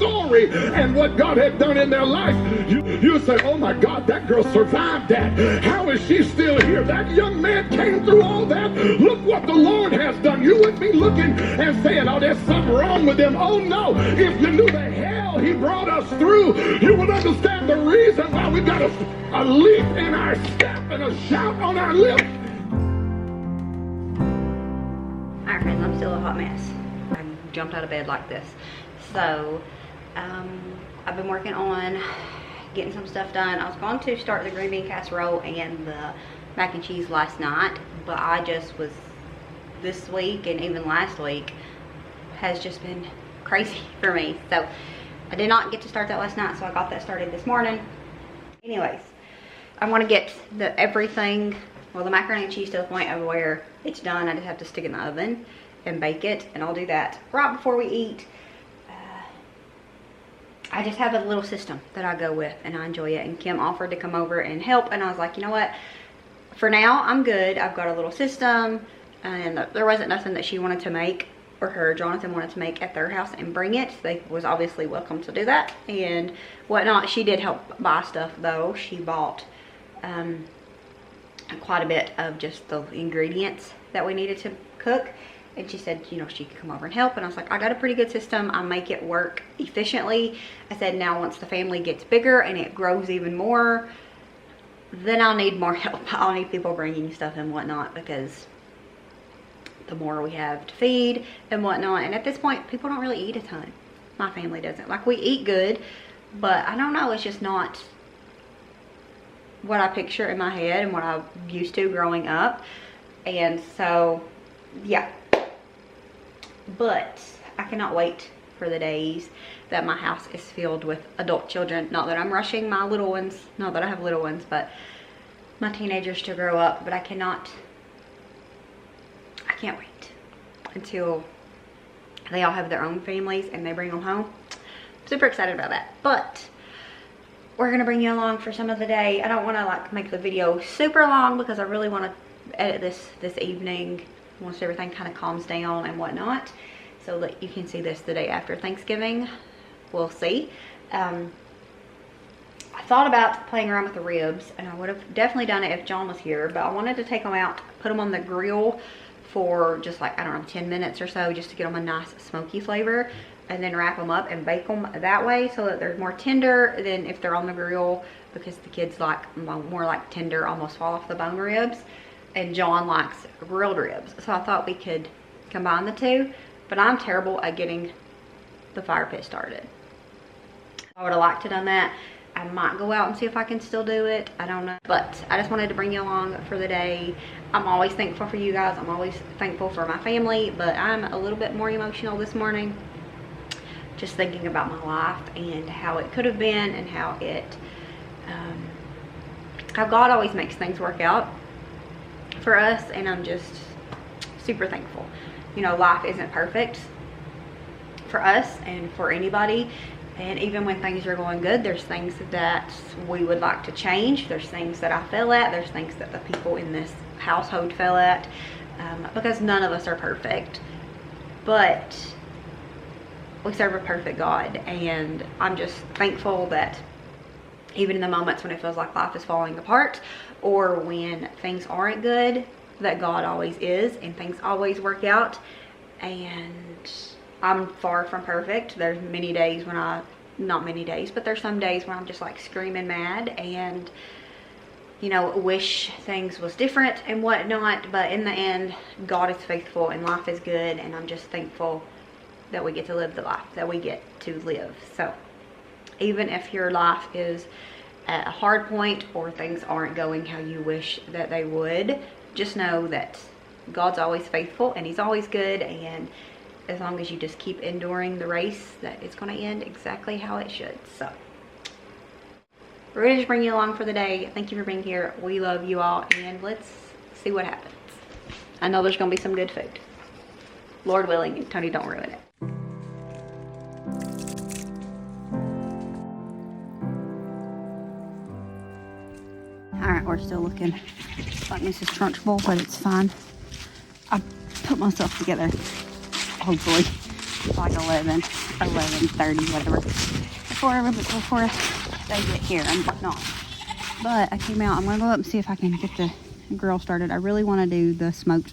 story and what God had done in their life, you say, oh my God, that girl survived that. How is she still here? That young man came through all that. Look what the Lord has done. You wouldn't be looking and saying, oh, there's something wrong with them. Oh no, if you knew the hell he brought us through, you would understand the reason why we got a leap in our step and a shout on our lips. Alright friends, I'm still a hot mess. I jumped out of bed like this. So, I've been working on getting some stuff done. I was going to start the green bean casserole and the mac and cheese last night, but I just was, this week and even last week has just been crazy for me. So, I did not get to start that last night, so I got that started this morning. Anyways, I want to get everything, well, the macaroni and cheese to the point of where it's done. I just have to stick it in the oven and bake it, and I'll do that right before we eat. I just have a little system that I go with, and I enjoy it. And Kim offered to come over and help, and I was like, you know what? For now, I'm good. I've got a little system, and there wasn't nothing that she wanted to make, or Jonathan wanted to make at their house and bring it. They was obviously welcome to do that and whatnot. She did help buy stuff though. She bought quite a bit of just the ingredients that we needed to cook. And she said, you know, she could come over and help. And I was like, I got a pretty good system. I make it work efficiently. I said, now once the family gets bigger and it grows even more, then I'll need more help. I'll need people bringing stuff and whatnot, because the more we have to feed and whatnot. And at this point, people don't really eat a ton. My family doesn't. Like, we eat good, but I don't know, it's just not what I picture in my head and what I used to growing up. And so, yeah. But I cannot wait for the days that my house is filled with adult children. Not that I'm rushing my little ones, not that I have little ones, but my teenagers to grow up. But I can't wait until they all have their own families and they bring them home. I'm super excited about that. But we're gonna bring you along for some of the day. I don't want to like make the video super long because I really want to edit this evening once everything kind of calms down and whatnot, so that you can see this the day after Thanksgiving. We'll see. I thought about playing around with the ribs, and I would have definitely done it if John was here, but I wanted to take them out, put them on the grill for just like, I don't know, 10 minutes or so, just to get them a nice smoky flavor, and then wrap them up and bake them that way so that they're more tender than if they're on the grill, because the kids like more like tender, almost fall off the bone ribs, and John likes grilled ribs. So I thought we could combine the two, but I'm terrible at getting the fire pit started. I would have liked to done that. I might go out and see if I can still do it. I don't know. But I just wanted to bring you along for the day. I'm always thankful for you guys. I'm always thankful for my family, but I'm a little bit more emotional this morning. Just thinking about my life and how it could have been, and how how God always makes things work out for us, and I'm just super thankful. You know, life isn't perfect for us and for anybody, and even when things are going good, there's things that we would like to change. There's things that I fail at. There's things that the people in this household fail at, because none of us are perfect, but we serve a perfect God. And I'm just thankful that even in the moments when it feels like life is falling apart, or when things aren't good, that God always is, and things always work out. And I'm far from perfect. There's many days when not many days, but there's some days when I'm just like screaming mad and, you know, wish things was different and whatnot. But in the end, God is faithful and life is good, and I'm just thankful that we get to live the life that we get to live. So even if your life is at a hard point, or things aren't going how you wish that they would, just know that God's always faithful and he's always good, and as long as you just keep enduring the race, that it's going to end exactly how it should. So we're going to just bring you along for the day. Thank you for being here. We love you all, and let's see what happens. I know there's going to be some good food. Lord willing, Tony don't ruin it. Alright, we're still looking like Mrs. Trunchbull, but it's fine. I put myself together, hopefully. It's like 11:30, whatever. Before they get here and whatnot. But I came out. I'm gonna go up and see if I can get the grill started. I really want to do the smoked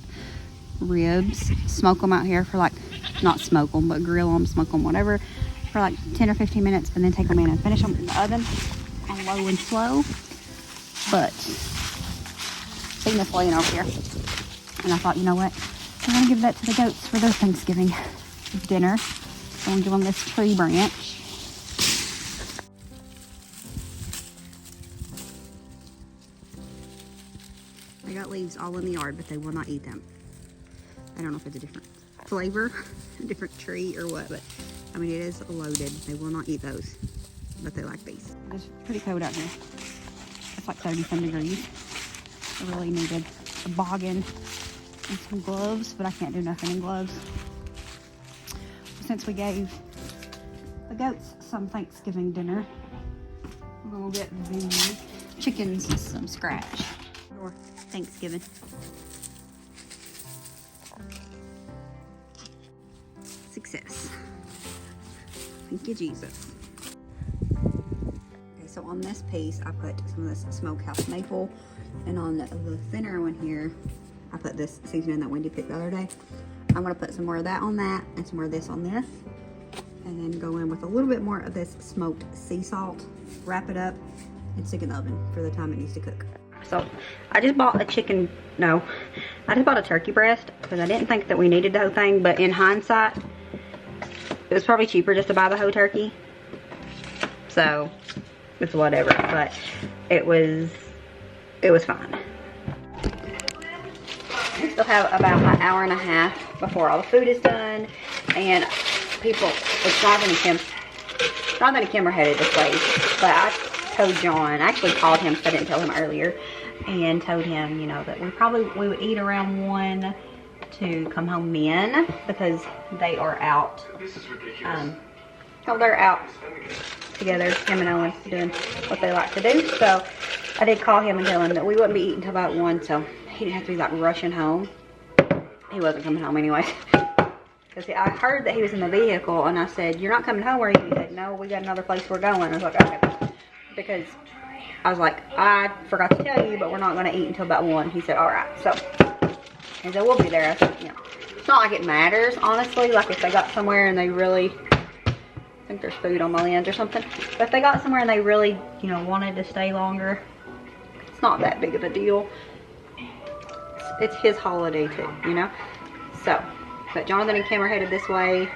ribs, smoke them out here for like, not smoke them, but grill them, smoke them, whatever, for like 10 or 15 minutes, and then take them in and finish them in the oven on low and slow. But seen this laying over here, and I thought, you know what, I'm gonna give that to the goats for their Thanksgiving dinner. I'm gonna give them this tree branch. They got leaves all in the yard, but they will not eat them. I don't know if it's a different flavor, a different tree or what, but I mean, it is loaded. They will not eat those, but they like these. It's pretty cold out here. It's like 30-some degrees. I really needed a boggin and some gloves, but I can't do nothing in gloves. Since we gave the goats some Thanksgiving dinner, we're gonna get the chickens some scratch for Thanksgiving. Success. Thank you, Jesus. Okay, so on this piece, I put some of this smokehouse maple, and on the thinner one here, I put this seasoning that Wendy picked the other day. I'm gonna put some more of that on that, and some more of this on this, and then go in with a little bit more of this smoked sea salt, wrap it up, and stick it in the oven for the time it needs to cook. So I just bought a I just bought a turkey breast because I didn't think that we needed the whole thing, but in hindsight, it was probably cheaper just to buy the whole turkey. So it's whatever, but it was fine. We still have about an hour and a half before all the food is done, and it's Jonathan and Kim are headed this way, but I told John, I actually called him because I didn't tell him earlier, and told him, you know, that we would eat around 1 to come home then, because they are out. They're out together, him and Owen, doing what they like to do. So I did call him and tell him that we wouldn't be eating until about 1, so he didn't have to be like rushing home. He wasn't coming home anyways. Because I heard that he was in the vehicle, and I said, "You're not coming home, are you?" He said, "No, we got another place we're going." I was like, "Okay." Because I was like, "I forgot to tell you, but we're not going to eat until about 1. He said, "All right." So he said, "We'll be there." I said, "You know, it's not like it matters, honestly. Like if they got somewhere and they really, I think there's food on my lens or something. But if they got somewhere and they really, you know, wanted to stay longer, it's not that big of a deal. It's his holiday too, you know." So, but Jonathan and Kim are headed this way,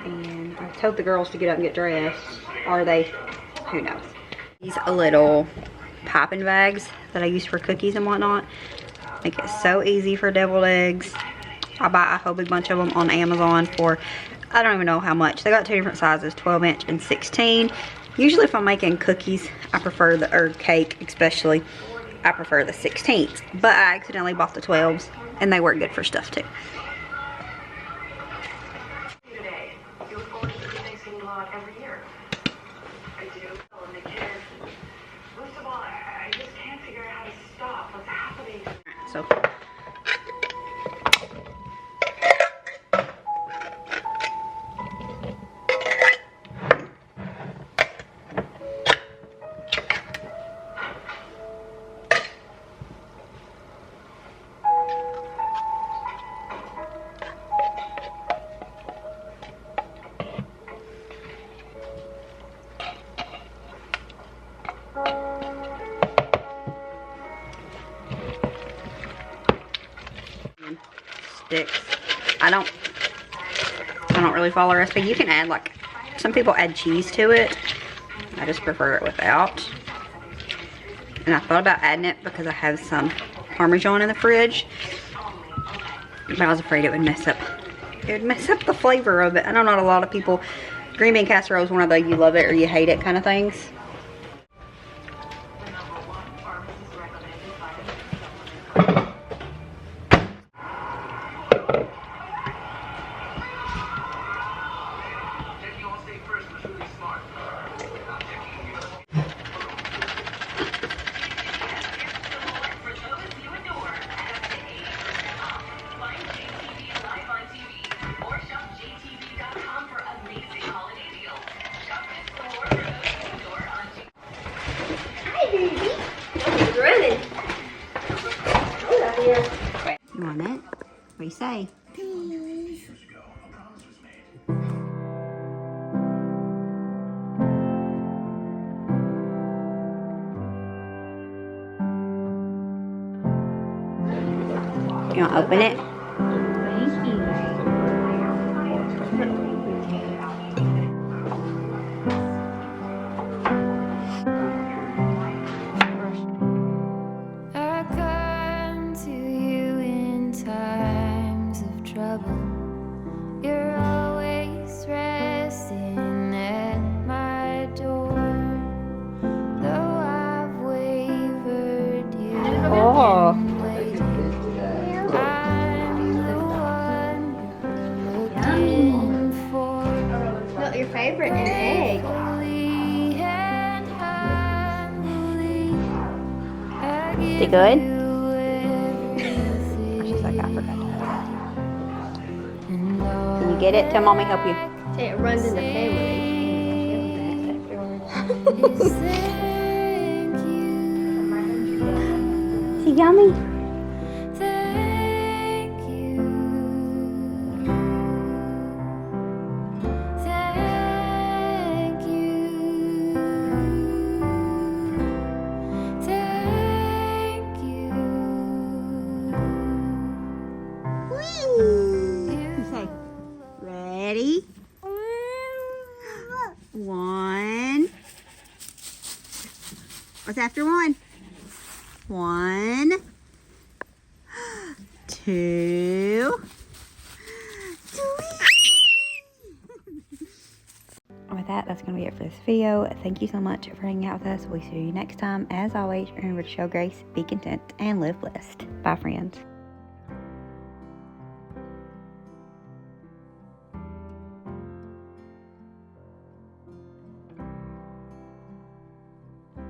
and I told the girls to get up and get dressed. Are they? Who knows? These little piping bags that I use for cookies and whatnot make it so easy for deviled eggs. I buy a whole big bunch of them on Amazon for, I don't even know how much. They got 2 different sizes, 12-inch and 16. Usually if I'm making cookies, I prefer or cake especially, I prefer the 16s. But I accidentally bought the 12s, and they work good for stuff too. Today, you look forward to the Thanksgiving vlog every year. I do. And the kids. Most of all, I just can't figure out how to stop what's happening. So sticks. I don't really follow a recipe. You can add, like, some people add cheese to it. I just prefer it without. And I thought about adding it because I have some Parmesan in the fridge, but I was afraid it would mess up the flavor of it. I know not a lot of people, green bean casserole is one of the you love it or you hate it kind of things. you say? You want to open it? Thank you. I come to you in times of trouble. You're always resting at my door. Though I've wavered, you've Oh. been waiting. I'm the one you're looking for. Not your favorite, an egg. Faithfully and humbly, I Is it give good? you everything. She's like, I forgot. And all Can you get it? Tell Mommy help you. See, it runs in the family. is thank you, Is it yummy? thank you, thank you, thank you. You say, ready? One. What's after one? 1, 2, 3. With that, that's going to be it for this video. Thank you so much for hanging out with us. We'll see you next time. As always, remember to show grace, be content, and live blessed. Bye, friends.